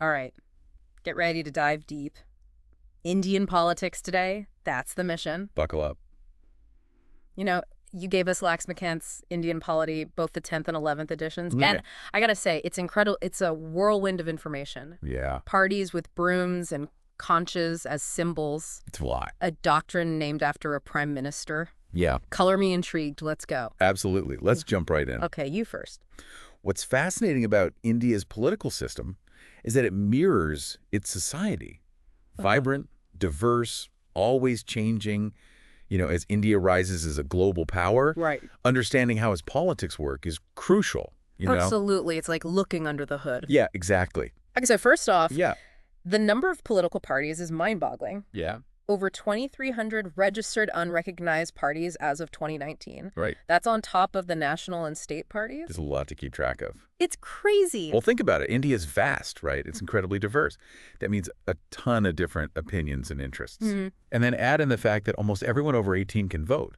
All right, get ready to dive deep. Indian politics today, that's the mission. Buckle up. You know, you gave us Laxmikanth's Indian Polity, both the 10th and 11th editions. Yeah. And I gotta say, it's incredible. It's a whirlwind of information. Yeah, Parties with brooms and conches as symbols. it's a lot. A doctrine named after a prime minister. Yeah, Color me intrigued. Let's go. absolutely. Let's jump right in. Okay, you first. What's fascinating about India's political system is that it mirrors its society. Vibrant, diverse, always changing. As India rises as a global power, Right. understanding how its politics work is crucial, Absolutely. It's like looking under the hood. Yeah, exactly. Okay, so first off, Yeah. the number of political parties is mind-boggling. Yeah. Over 2,300 registered unrecognized parties as of 2019. Right. That's on top of the national and state parties. There's a lot to keep track of. It's crazy. Well, think about it. India is vast, right? It's incredibly diverse. That means a ton of different opinions and interests. Mhm. And then add in the fact that almost everyone over 18 can vote.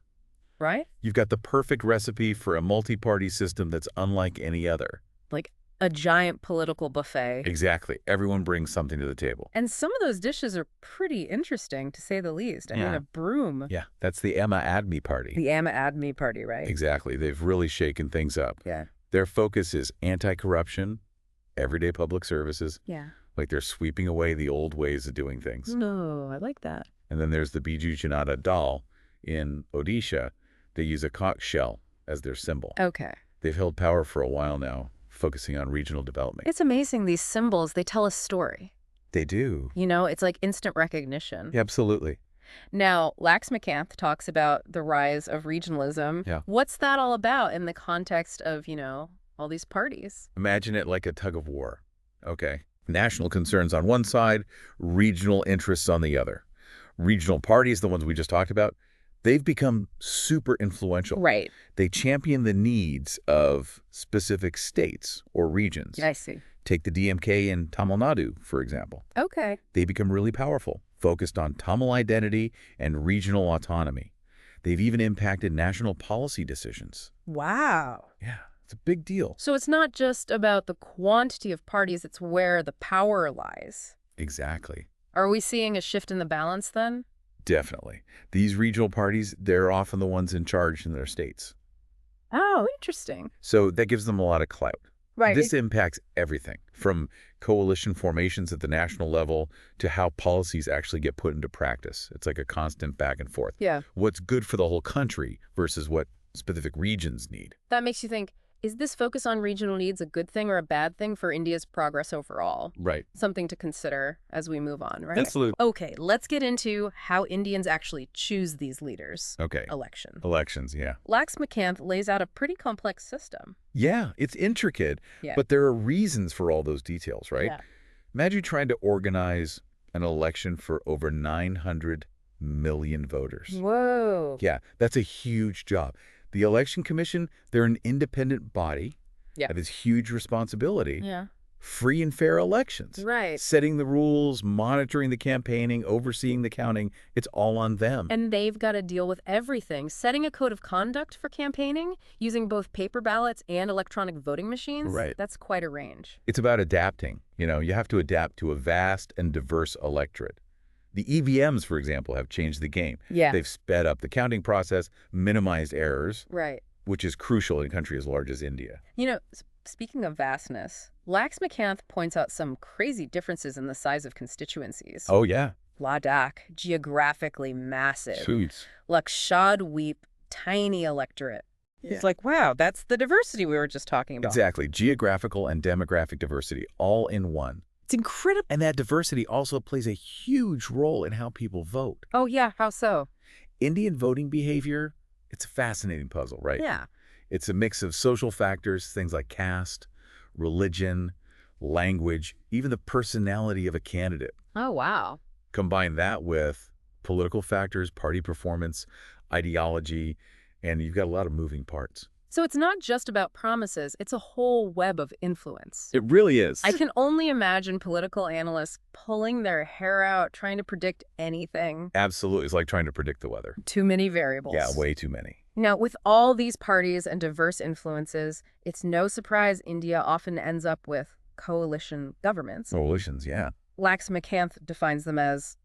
Right? You've got the perfect recipe for a multi-party system that's unlike any other. Like a giant political buffet. Exactly. Everyone brings something to the table. And some of those dishes are pretty interesting, to say the least. I mean, Yeah. a broom. Yeah, that's the Amma Admi Party. The Amma Admi Party, right? Exactly. They've really shaken things up. Yeah. Their focus is anti-corruption, everyday public services. Yeah. Like they're sweeping away the old ways of doing things. No, I like that. And then there's the Biju Janata Dal in Odisha. They use a conch shell as their symbol. Okay. They've held power for a while now, focusing on regional development. It's amazing, these symbols, they tell a story. They do. It's like instant recognition. Yeah, absolutely. Now, Laxmikanth talks about the rise of regionalism. Yeah. What's that all about in the context of, all these parties? Imagine it like a tug of war. Okay. National concerns on one side, regional interests on the other. Regional parties, the ones we just talked about, they've become super influential. Right. They champion the needs of specific states or regions. I see. Take the DMK in Tamil Nadu, for example. Okay. They become really powerful, focused on Tamil identity and regional autonomy. They've even impacted national policy decisions. Wow. Yeah, it's a big deal. So it's not just about the quantity of parties, it's where the power lies. Exactly. Are we seeing a shift in the balance then? Definitely. These regional parties, they're often the ones in charge in their states. Oh, interesting. So that gives them a lot of clout. Right. This impacts everything, from coalition formations at the national level to how policies actually get put into practice. It's like a constant back and forth. Yeah. What's good for the whole country versus what specific regions need. That makes you think, is this focus on regional needs a good thing or a bad thing for India's progress overall? Right. Something to consider as we move on, right? Absolutely. Okay, let's get into how Indians actually choose these leaders. Okay. Election. Elections, yeah. Laxmikanth lays out a pretty complex system. Yeah, it's intricate, Yeah. but there are reasons for all those details, right? Yeah. Imagine trying to organize an election for over 900 million voters. Whoa. Yeah, that's a huge job. The Election Commission, they're an independent body. Yeah. That has huge responsibility. Yeah. Free and fair elections. Right. Setting the rules, monitoring the campaigning, overseeing the counting, it's all on them. And they've got to deal with everything. Setting a code of conduct for campaigning, using both paper ballots and electronic voting machines. Right. That's quite a range. It's about adapting. You have to adapt to a vast and diverse electorate. The EVMs, for example, have changed the game. Yeah. They've sped up the counting process, minimized errors, Right. which is crucial in a country as large as India. Speaking of vastness, Laxmikanth points out some crazy differences in the size of constituencies. Oh, yeah. Ladakh, geographically massive. Suits. Lakshadweep, tiny electorate. Yeah. It's like, wow, that's the diversity we were just talking about. Exactly. Geographical and demographic diversity, all in one. It's incredible. And that diversity also plays a huge role in how people vote. Oh, yeah, how so? Indian voting behavior, it's a fascinating puzzle, right? Yeah. It's a mix of social factors, things like caste, religion, language, even the personality of a candidate. Oh, wow. Combine that with political factors, party performance, ideology, and you've got a lot of moving parts. So it's not just about promises, it's a whole web of influence. It really is. I can only imagine political analysts pulling their hair out trying to predict anything. Absolutely. It's like trying to predict the weather. Too many variables. Yeah, way too many. Now, with all these parties and diverse influences, it's no surprise India often ends up with coalition governments. Coalitions, yeah. Laxmikanth defines them as,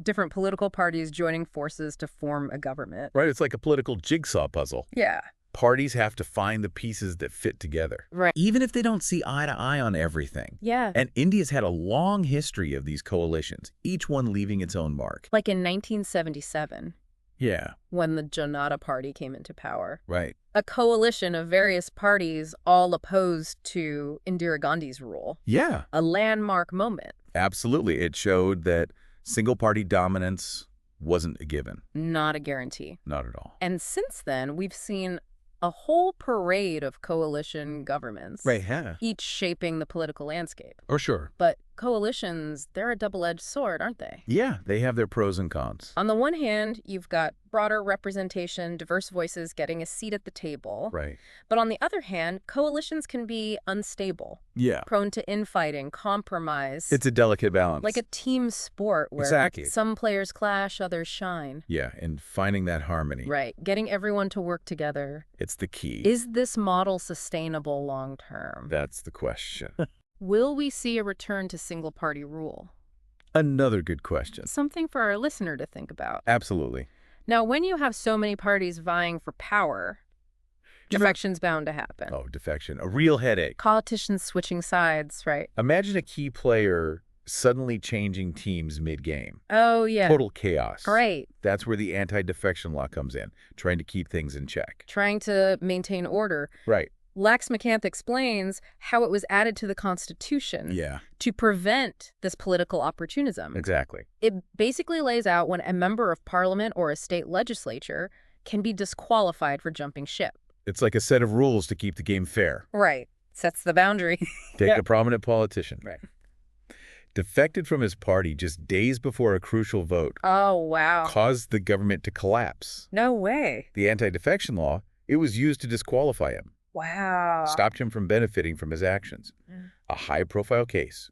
different political parties joining forces to form a government. Right, it's like a political jigsaw puzzle. Yeah. Parties have to find the pieces that fit together. Right. Even if they don't see eye to eye on everything. Yeah. And India's had a long history of these coalitions, each one leaving its own mark. Like in 1977, Yeah. when the Janata Party came into power. Right. A coalition of various parties all opposed to Indira Gandhi's rule. Yeah. A landmark moment. Absolutely. It showed that single-party dominance wasn't a given. Not a guarantee. Not at all. And since then, we've seen a whole parade of coalition governments. Right, yeah. Each shaping the political landscape. Oh, sure. But coalitions, they're a double-edged sword, aren't they? Yeah, they have their pros and cons. On the one hand, you've got broader representation, diverse voices getting a seat at the table. Right. But on the other hand, coalitions can be unstable, Yeah. prone to infighting, compromise. It's a delicate balance. like a team sport where Exactly. some players clash, others shine. Yeah, and finding that harmony. Right. Getting everyone to work together. It's the key. Is this model sustainable long term? That's the question. Will we see a return to single-party rule? Another good question. Something for our listener to think about. Absolutely. Now, when you have so many parties vying for power, defection's bound to happen. Oh, defection. A real headache. Politicians switching sides, right? Imagine a key player suddenly changing teams mid-game. Oh, yeah. Total chaos. Right. That's where the anti-defection law comes in, trying to keep things in check. Trying to maintain order. Right. Laxmikanth explains how it was added to the Constitution Yeah, to prevent this political opportunism. exactly. It basically lays out when a member of parliament or a state legislature can be disqualified for jumping ship. It's like a set of rules to keep the game fair. Right. Sets the boundary. Take Yeah. a prominent politician. Right. Defected from his party just days before a crucial vote Oh, wow. caused the government to collapse. No way. The anti-defection law, it was used to disqualify him, Wow. stopped him from benefiting from his actions. Yeah. A high-profile case.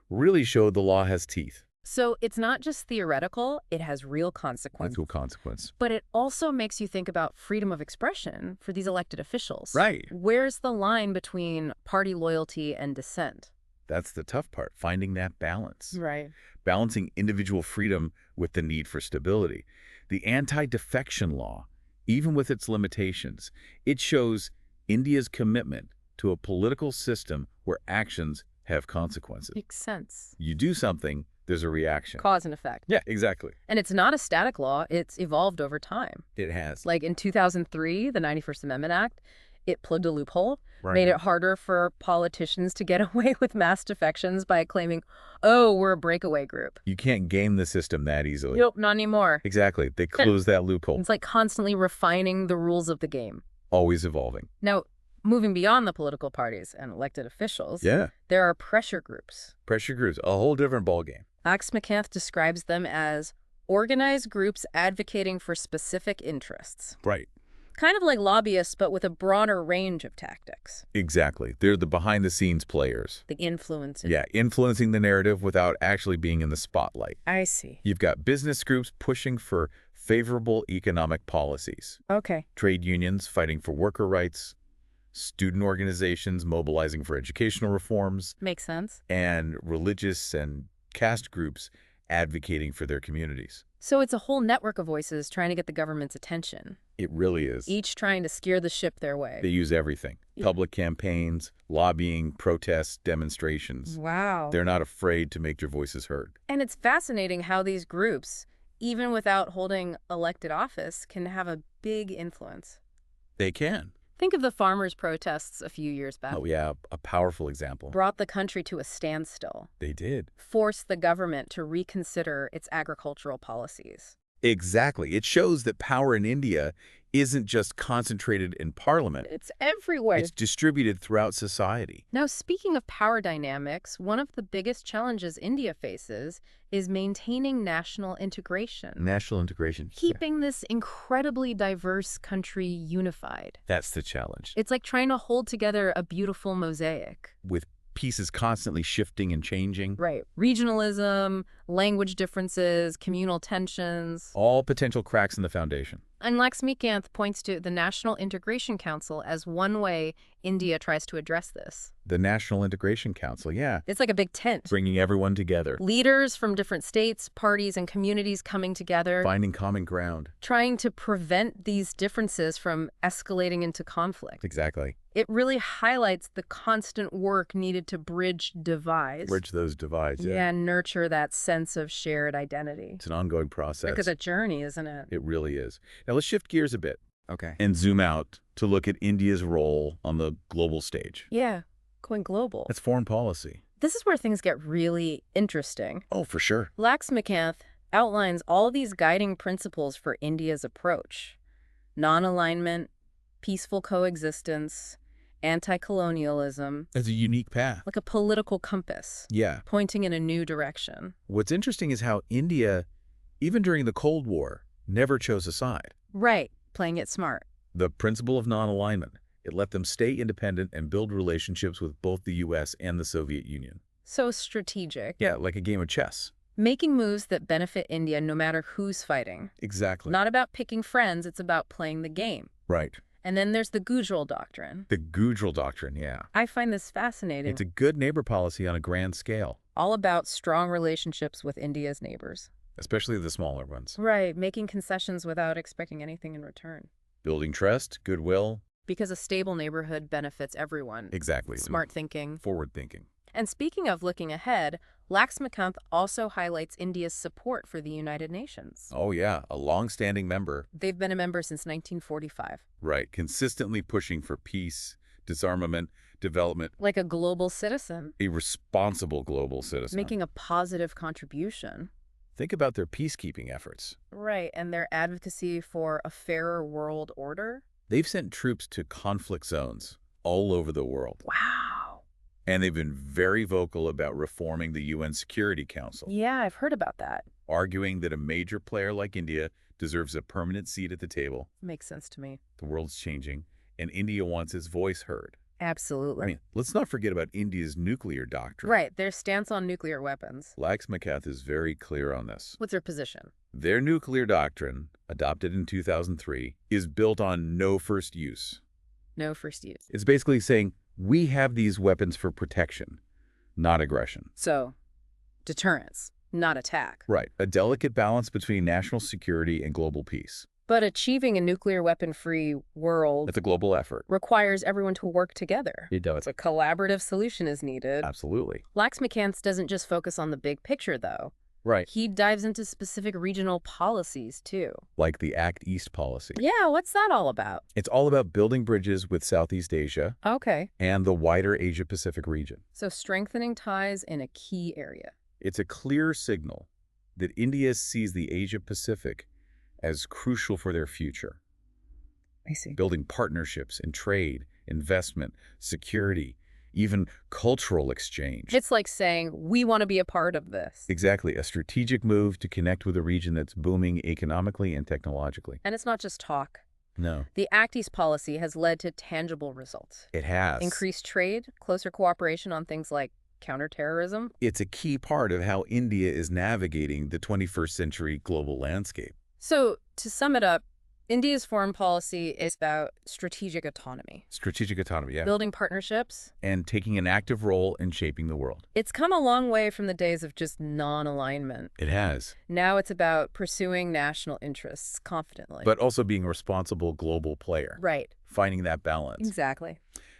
Really showed the law has teeth. So it's not just theoretical, it has real consequences. Actual consequence. But it also makes you think about freedom of expression for these elected officials. Right. Where's the line between party loyalty and dissent? That's the tough part, finding that balance. Right. Balancing individual freedom with the need for stability. The anti-defection law, even with its limitations, it shows India's commitment to a political system where actions have consequences. Makes sense. You do something, there's a reaction. Cause and effect. Yeah, exactly. And it's not a static law, it's evolved over time. It has. Like in 2003, the 91st Amendment Act, it plugged a loophole, Right. made it harder for politicians to get away with mass defections by claiming, oh, we're a breakaway group. You can't game the system that easily. Nope, not anymore. Exactly. They close that loophole. It's like constantly refining the rules of the game. Always evolving. Now, moving beyond the political parties and elected officials, Yeah. there are pressure groups. Pressure groups, a whole different ballgame. Laxmikanth describes them as organized groups advocating for specific interests. Right. Kind of like lobbyists, but with a broader range of tactics. Exactly. They're the behind-the-scenes players. The influence. Yeah, influencing the narrative without actually being in the spotlight. I see. You've got business groups pushing for favorable economic policies, Okay. trade unions fighting for worker rights, student organizations mobilizing for educational reforms, Makes sense. and religious and caste groups advocating for their communities. So it's a whole network of voices trying to get the government's attention, It really is. each trying to steer the ship their way. They use everything. Yeah. Public campaigns, lobbying, protests, demonstrations. Wow. They're not afraid to make their voices heard. And it's fascinating how these groups, even without holding elected office, can have a big influence. They can. Think of the farmers' protests a few years back. Oh, yeah, a powerful example. Brought the country to a standstill, They did. forced the government to reconsider its agricultural policies. Exactly. It shows that power in India isn't just concentrated in parliament. It's everywhere. It's distributed throughout society. Now, speaking of power dynamics, one of the biggest challenges India faces is maintaining national integration. National integration. Keeping this incredibly diverse country unified. That's the challenge. It's like trying to hold together a beautiful mosaic. With pieces constantly shifting and changing. Right. Regionalism, language differences, communal tensions. All potential cracks in the foundation. And Laxmikanth points to the National Integration Council as one way India tries to address this? The National Integration Council, yeah. It's like a big tent. Bringing everyone together. Leaders from different states, parties, and communities coming together. Finding common ground. Trying to prevent these differences from escalating into conflict. Exactly. It really highlights the constant work needed to bridge divides. Bridge those divides, Yeah, and nurture that sense of shared identity. It's an ongoing process. Like it's a journey, isn't it? It really is. Now let's shift gears a bit. Okay. And zoom out to look at India's role on the global stage. Yeah, going global. That's foreign policy. This is where things get really interesting. Oh, for sure. Laxmikanth outlines all these guiding principles for India's approach. Non-alignment, peaceful coexistence, anti-colonialism. It's a unique path. Like a political compass. Yeah. Pointing in a new direction. What's interesting is how India, even during the Cold War, never chose a side. Right. Playing it smart. The principle of non-alignment. It let them stay independent and build relationships with both the U.S. and the Soviet Union. So strategic. Yeah, like a game of chess. Making moves that benefit India no matter who's fighting. Exactly. Not about picking friends, it's about playing the game. Right. And then there's the Gujral Doctrine. The Gujral Doctrine, yeah. I find this fascinating. It's a good neighbor policy on a grand scale. All about strong relationships with India's neighbors. Especially the smaller ones. Right, making concessions without expecting anything in return. Building trust, goodwill. Because a stable neighborhood benefits everyone. Exactly. Smart thinking. Forward thinking. And speaking of looking ahead, Laxmikanth also highlights India's support for the United Nations. Oh yeah, a long-standing member. They've been a member since 1945. Right, consistently pushing for peace, disarmament, development. Like a global citizen. A responsible global citizen. Making a positive contribution. Think about their peacekeeping efforts. Right, and their advocacy for a fairer world order. They've sent troops to conflict zones all over the world. Wow. And they've been very vocal about reforming the UN Security Council. Yeah, I've heard about that. Arguing that a major player like India deserves a permanent seat at the table. Makes sense to me. The world's changing, and India wants its voice heard. Absolutely. I mean, let's not forget about India's nuclear doctrine. Right, their stance on nuclear weapons. Laxmikanth is very clear on this. What's their position? Their nuclear doctrine, adopted in 2003, is built on no first use. No first use. It's basically saying, we have these weapons for protection, not aggression. So, deterrence, not attack. Right, a delicate balance between national security and global peace. But achieving a nuclear weapon-free world It's a global effort. requires everyone to work together. It does. A collaborative solution is needed. Absolutely. Laxmikanth doesn't just focus on the big picture, though. Right. He dives into specific regional policies, too. Like the Act East policy. Yeah, what's that all about? It's all about building bridges with Southeast Asia Okay. and the wider Asia-Pacific region. So strengthening ties in a key area. It's a clear signal that India sees the Asia-Pacific as crucial for their future. I see. Building partnerships in trade, investment, security, even cultural exchange. It's like saying, we want to be a part of this. Exactly, a strategic move to connect with a region that's booming economically and technologically. And it's not just talk. No. The Act East policy has led to tangible results. It has. Increased trade, closer cooperation on things like counterterrorism. It's a key part of how India is navigating the 21st century global landscape. So, to sum it up, India's foreign policy is about strategic autonomy. Strategic autonomy, yeah. Building partnerships. And taking an active role in shaping the world. It's come a long way from the days of just non-alignment. It has. Now it's about pursuing national interests confidently. But also being a responsible global player. Right. Finding that balance. Exactly.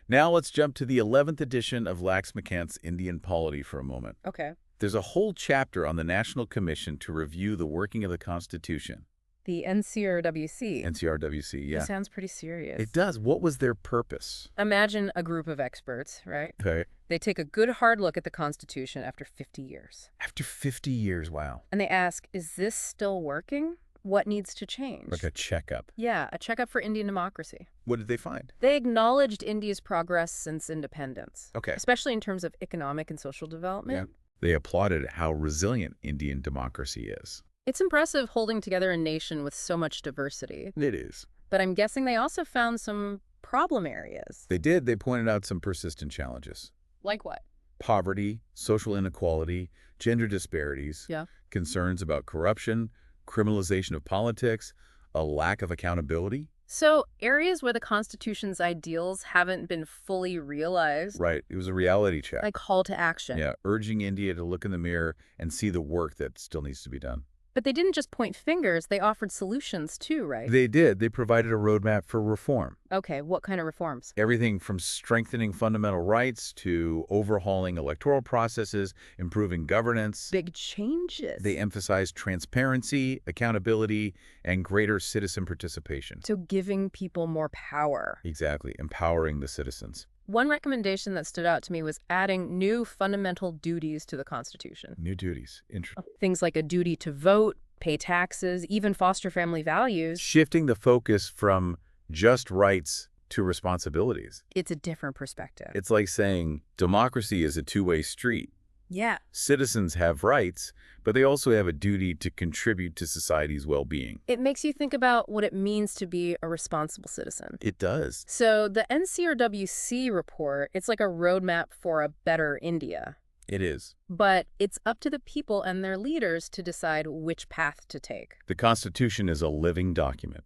Now let's jump to the 11th edition of Laxmikanth's Indian Polity for a moment. Okay. There's a whole chapter on the National Commission to review the working of the Constitution. The NCRWC. NCRWC, yeah. It sounds pretty serious. It does. What was their purpose? Imagine a group of experts, right? Okay. They take a good hard look at the Constitution after 50 years. After 50 years, wow. And they ask, is this still working? What needs to change? Like a checkup. Yeah, a checkup for Indian democracy. What did they find? They acknowledged India's progress since independence. Okay. Especially in terms of economic and social development. Yeah. They applauded how resilient Indian democracy is. It's impressive holding together a nation with so much diversity. It is. But I'm guessing they also found some problem areas. They did. They pointed out some persistent challenges. Like what? Poverty, social inequality, gender disparities, Yeah. concerns about corruption, criminalization of politics, a lack of accountability. So, areas where the Constitution's ideals haven't been fully realized, Right. It was a reality check. like call to action. Yeah, urging India to look in the mirror and see the work that still needs to be done. But they didn't just point fingers, they offered solutions too, right? They did. They provided a roadmap for reform. Okay, what kind of reforms? Everything from strengthening fundamental rights to overhauling electoral processes, improving governance. Big changes. They emphasized transparency, accountability, and greater citizen participation. So giving people more power. Exactly, empowering the citizens. One recommendation that stood out to me was adding new fundamental duties to the Constitution. New duties. Interesting. Things like a duty to vote, pay taxes, even foster family values. Shifting the focus from just rights to responsibilities. It's a different perspective. It's like saying democracy is a two-way street. Yeah. Citizens have rights, but they also have a duty to contribute to society's well-being. It makes you think about what it means to be a responsible citizen. It does. So the NCRWC report, it's like a roadmap for a better India. It is. But it's up to the people and their leaders to decide which path to take. The Constitution is a living document,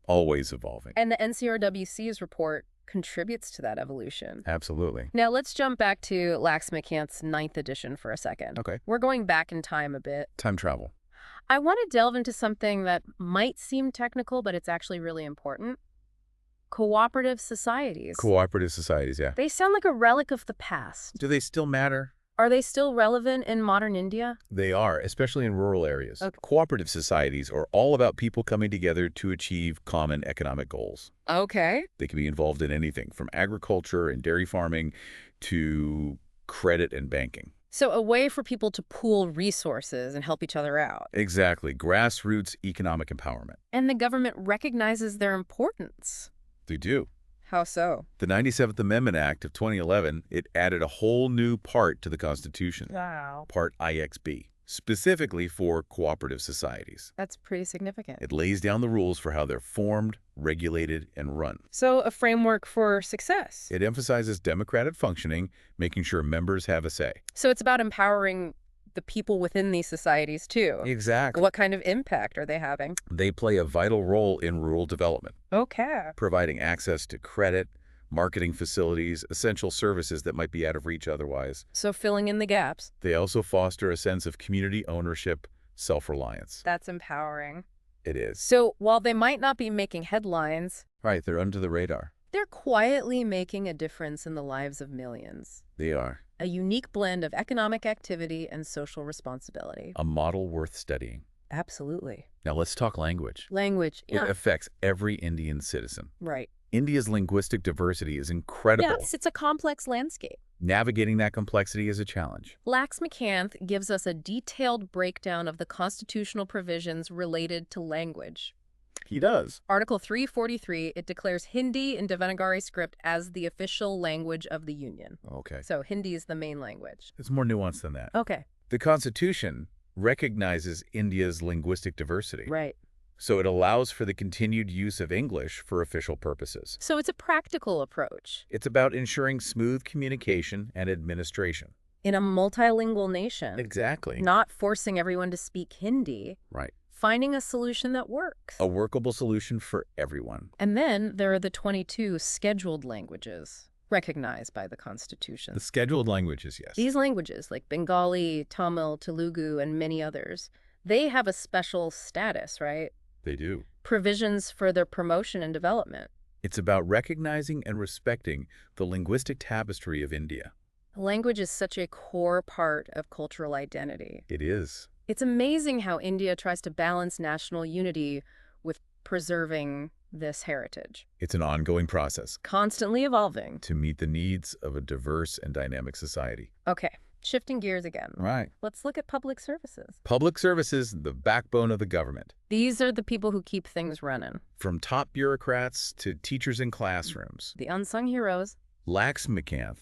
always evolving. And the NCRWC's report contributes to that evolution. Absolutely. Now let's jump back to Laxmikanth's 9th edition for a second. Okay. We're going back in time a bit. Time travel. I want to delve into something that might seem technical, but it's actually really important. Cooperative societies. Cooperative societies, yeah. They sound like a relic of the past. Do they still matter? Are they still relevant in modern India? They are, especially in rural areas. Okay. Cooperative societies are all about people coming together to achieve common economic goals. Okay. They can be involved in anything from agriculture and dairy farming to credit and banking. So a way for people to pool resources and help each other out. Exactly. Grassroots economic empowerment. And the government recognizes their importance. They do. How so? The 97th Amendment Act of 2011, it added a whole new part to the Constitution. Wow. Part IXB, specifically for cooperative societies. That's pretty significant. It lays down the rules for how they're formed, regulated, and run. So a framework for success. It emphasizes democratic functioning, making sure members have a say. So it's about empowering the people within these societies too. Exactly. What kind of impact are they having? They play a vital role in rural development, Okay. providing access to credit, marketing facilities, essential services that might be out of reach otherwise. So filling in the gaps. They also foster a sense of community ownership, self-reliance. That's empowering. It is. So while they might not be making headlines, Right, they're under the radar. they're quietly making a difference in the lives of millions. They are. A unique blend of economic activity and social responsibility. A model worth studying. Absolutely. Now let's talk language. Language. It Yeah. affects every Indian citizen. Right. India's linguistic diversity is incredible. Yes, it's a complex landscape. Navigating that complexity is a challenge. Laxmikanth gives us a detailed breakdown of the constitutional provisions related to language. He does. Article 343, it declares Hindi in Devanagari script as the official language of the Union. Okay. So Hindi is the main language. It's more nuanced than that. Okay. The Constitution recognizes India's linguistic diversity. Right. So it allows for the continued use of English for official purposes. So it's a practical approach. It's about ensuring smooth communication and administration. In a multilingual nation, Exactly. not forcing everyone to speak Hindi, Right. finding a solution that works. A workable solution for everyone. And then there are the 22 scheduled languages recognized by the Constitution. The scheduled languages, yes. These languages, like Bengali, Tamil, Telugu, and many others, they have a special status, right? They do. Provisions for their promotion and development. It's about recognizing and respecting the linguistic tapestry of India. Language is such a core part of cultural identity. It is. It's amazing how India tries to balance national unity with preserving this heritage. It's an ongoing process Constantly evolving. to meet the needs of a diverse and dynamic society. Okay, shifting gears again. Right. Let's look at public services. Public services, the backbone of the government. These are the people who keep things running. From top bureaucrats to teachers in classrooms, The unsung heroes. Laxmikanth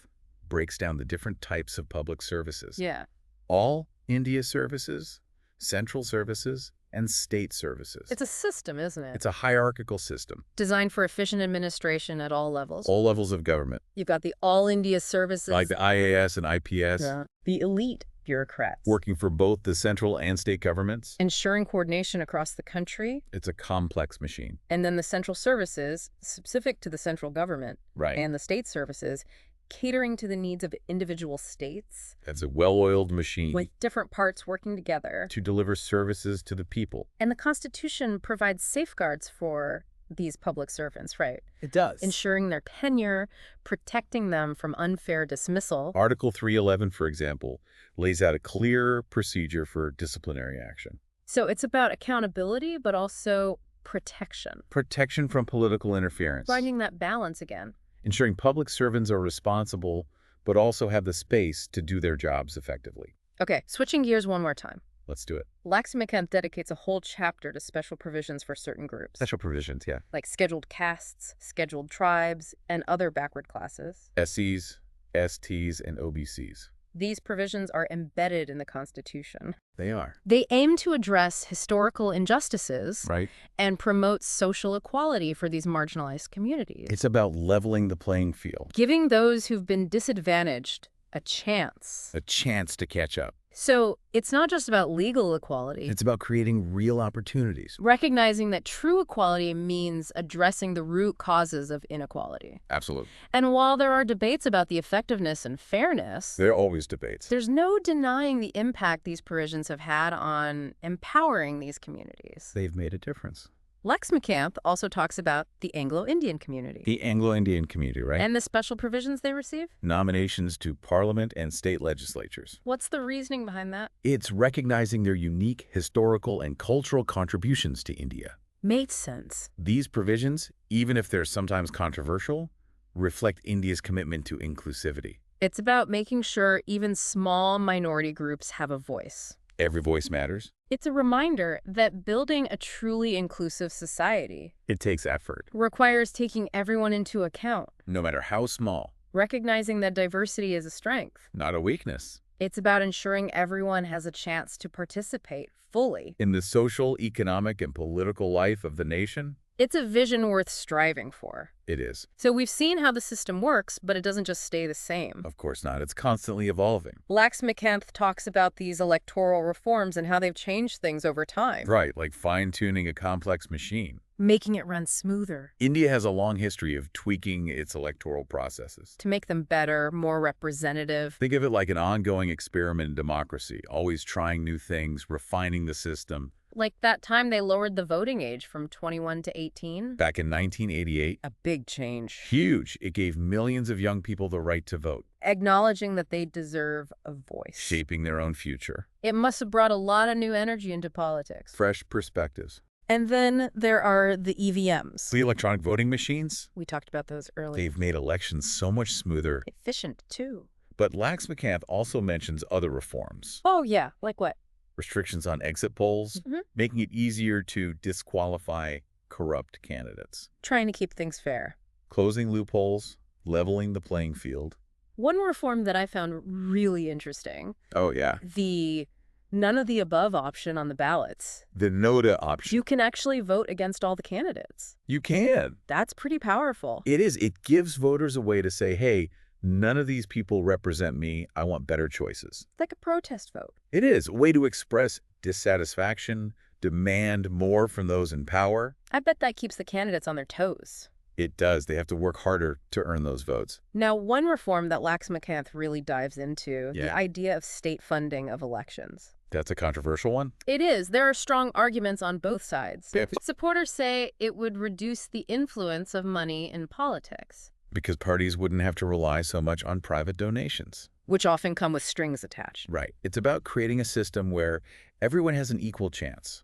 breaks down the different types of public services. Yeah. All India services, central services, and state services. It's a system, isn't it? It's a hierarchical system. Designed for efficient administration at all levels. All levels of government, You've got the All India Services. like the IAS and IPS. Yeah. The elite. bureaucrats. Working for both the central and state governments. Ensuring coordination across the country. It's a complex machine. And then the central services, specific to the central government. Right. And the state services, catering to the needs of individual states. That's a well-oiled machine. With different parts working together. To deliver services to the people. And the Constitution provides safeguards for these public servants, right? It does. Ensuring their tenure, protecting them from unfair dismissal. Article 311, for example, lays out a clear procedure for disciplinary action. So it's about accountability, but also protection. Protection from political interference. Finding that balance again. Ensuring public servants are responsible, but also have the space to do their jobs effectively. Okay, switching gears one more time. Let's do it. Laxmikanth dedicates a whole chapter to special provisions for certain groups. Special provisions, yeah. Like scheduled castes, scheduled tribes, and other backward classes. SCs, STs, and OBCs. These provisions are embedded in the Constitution. They are. They aim to address historical injustices Right. and promote social equality for these marginalized communities. It's about leveling the playing field. Giving those who've been disadvantaged a chance. A chance to catch up. So it's not just about legal equality. It's about creating real opportunities. Recognizing that true equality means addressing the root causes of inequality. Absolutely. And while there are debates about the effectiveness and fairness, There are always debates. there's no denying the impact these provisions have had on empowering these communities. They've made a difference. Laxmikanth also talks about the Anglo-Indian community. The Anglo-Indian community, right? And the special provisions they receive? Nominations to parliament and state legislatures. What's the reasoning behind that? It's recognizing their unique historical and cultural contributions to India. Makes sense. These provisions, even if they're sometimes controversial, reflect India's commitment to inclusivity. It's about making sure even small minority groups have a voice. Every voice matters. It's a reminder that building a truly inclusive society It takes effort, requires taking everyone into account, no matter how small. recognizing that diversity is a strength. Not a weakness. It's about ensuring everyone has a chance to participate fully. In the social, economic, and political life of the nation, It's a vision worth striving for. it is. So we've seen how the system works, but it doesn't just stay the same. Of course not. It's constantly evolving. Laxmikanth talks about these electoral reforms and how they've changed things over time. Right, like fine-tuning a complex machine. Making it run smoother. India has a long history of tweaking its electoral processes. To make them better, more representative. Think of it like an ongoing experiment in democracy, always trying new things, refining the system. Like that time they lowered the voting age from 21 to 18. Back in 1988, A big change. huge. It gave millions of young people the right to vote, Acknowledging that they deserve a voice. shaping their own future. It must have brought a lot of new energy into politics. Fresh perspectives. And then there are the EVMs. The electronic voting machines, We talked about those earlier. they've made elections so much smoother. Efficient, too. But Laxmikanth also mentions other reforms. Oh, yeah. Like what? Restrictions on exit polls, Mhm. making it easier to disqualify corrupt candidates. Trying to keep things fair. Closing loopholes, leveling the playing field. One reform that I found really interesting, Oh, yeah. the none of the above option on the ballots. The NOTA option. You can actually vote against all the candidates. You can. That's pretty powerful. It is. It gives voters a way to say, hey, none of these people represent me. I want better choices. Like a protest vote. It is a way to express dissatisfaction, demand more from those in power. I bet that keeps the candidates on their toes. It does. They have to work harder to earn those votes. Now, one reform that Laxmikanth really dives into, Yeah. the idea of state funding of elections. That's a controversial one. It is. There are strong arguments on both sides. Yeah. Supporters say it would reduce the influence of money in politics, Because parties wouldn't have to rely so much on private donations. which often come with strings attached, Right. It's about creating a system where everyone has an equal chance.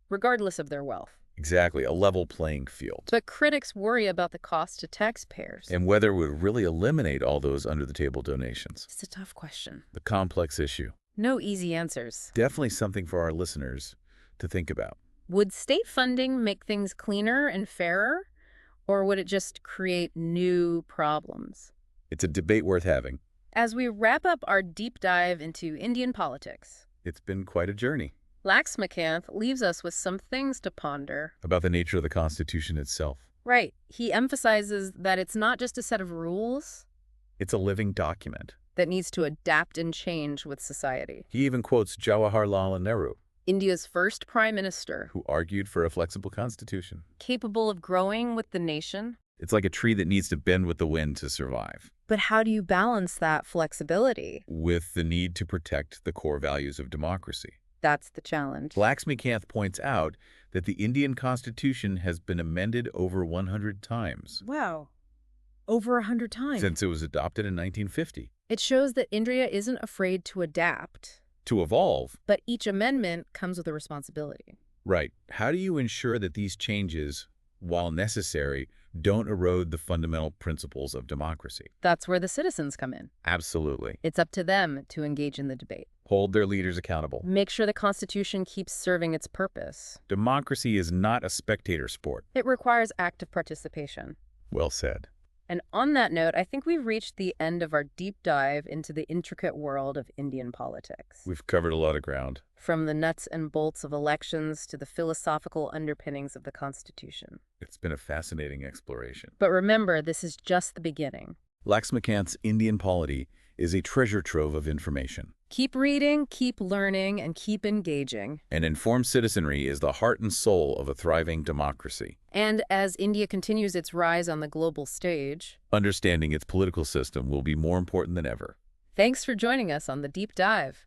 regardless of their wealth. Exactly. A level playing field. But critics worry about the cost to taxpayers. And whether it would really eliminate all those under-the-table donations. It's a tough question. The complex issue. No easy answers. Definitely something for our listeners to think about. Would state funding make things cleaner and fairer, or would it just create new problems? It's a debate worth having. As we wrap up our deep dive into Indian politics, It's been quite a journey. Laxmikanth leaves us with some things to ponder. About the nature of the Constitution itself. Right. He emphasizes that it's not just a set of rules, It's a living document. that needs to adapt and change with society. He even quotes Jawaharlal Nehru, India's first prime minister, who argued for a flexible constitution. capable of growing with the nation. It's like a tree that needs to bend with the wind to survive, But how do you balance that flexibility? with the need to protect the core values of democracy. That's the challenge. Laxmikanth points out that the Indian Constitution has been amended over 100 times Wow. Over 100 times. since it was adopted in 1950. It shows that India isn't afraid to adapt, To evolve, but each amendment comes with a responsibility. right, how do you ensure that these changes, while necessary, don't erode the fundamental principles of democracy? That's where the citizens come in. Absolutely. It's up to them to engage in the debate. Hold their leaders accountable. Make sure the Constitution keeps serving its purpose. Democracy is not a spectator sport. It requires active participation. Well said. And on that note, I think we've reached the end of our deep dive into the intricate world of Indian politics. We've covered a lot of ground. From the nuts and bolts of elections to the philosophical underpinnings of the Constitution. It's been a fascinating exploration. But remember, this is just the beginning. Laxmikanth's Indian Polity is a treasure trove of information. Keep reading, keep learning, and keep engaging. An informed citizenry is the heart and soul of a thriving democracy. And as India continues its rise on the global stage, Understanding its political system will be more important than ever. thanks for joining us on the Deep Dive.